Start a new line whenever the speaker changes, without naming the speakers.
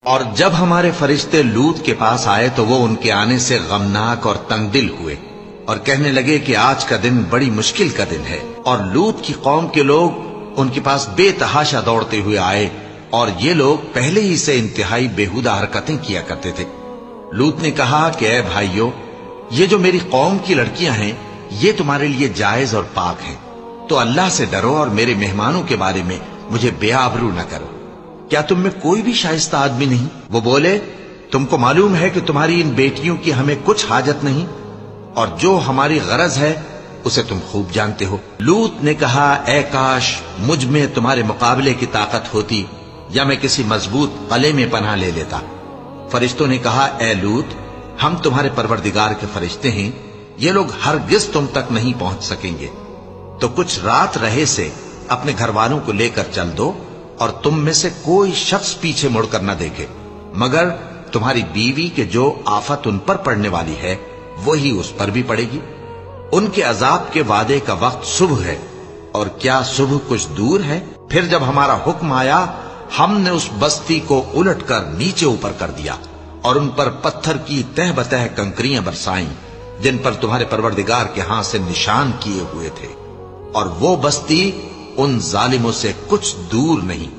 اور جب ہمارے فرشتے لوط کے پاس آئے تو وہ ان کے آنے سے غمناک اور تنگ دل ہوئے اور کہنے لگے کہ آج کا دن بڑی مشکل کا دن ہے۔ اور لوط کی قوم کے لوگ ان کے پاس بے تحاشا دوڑتے ہوئے آئے، اور یہ لوگ پہلے ہی سے انتہائی بےہودہ حرکتیں کیا کرتے تھے۔ لوط نے کہا کہ اے بھائیو، یہ جو میری قوم کی لڑکیاں ہیں یہ تمہارے لیے جائز اور پاک ہیں، تو اللہ سے ڈرو اور میرے مہمانوں کے بارے میں مجھے بے آبرو نہ کرو۔ کیا تم میں کوئی بھی شائستہ آدمی نہیں؟ وہ بولے، تم کو معلوم ہے کہ تمہاری ان بیٹیوں کی ہمیں کچھ حاجت نہیں، اور جو ہماری غرض ہے اسے تم خوب جانتے ہو۔ لوط نے کہا، اے کاش مجھ میں تمہارے مقابلے کی طاقت ہوتی، یا میں کسی مضبوط قلعے میں پناہ لے لیتا۔ فرشتوں نے کہا، اے لوط، ہم تمہارے پروردگار کے فرشتے ہیں، یہ لوگ ہرگز تم تک نہیں پہنچ سکیں گے، تو کچھ رات رہے سے اپنے گھر والوں کو لے کر چل دو، اور تم میں سے کوئی شخص پیچھے مڑ کر نہ دیکھے، مگر تمہاری بیوی کے جو آفت ان پر پڑنے والی ہے وہی اس پر بھی پڑے گی۔ ان کے عذاب کے وعدے کا وقت صبح ہے، اور کیا صبح کچھ دور ہے؟ پھر جب ہمارا حکم آیا، ہم نے اس بستی کو الٹ کر نیچے اوپر کر دیا، اور ان پر پتھر کی تہ بتہ کنکریاں برسائیں جن پر تمہارے پروردگار کے ہاں سے نشان کیے ہوئے تھے، اور وہ بستی ان ظالموں سے کچھ دور نہیں۔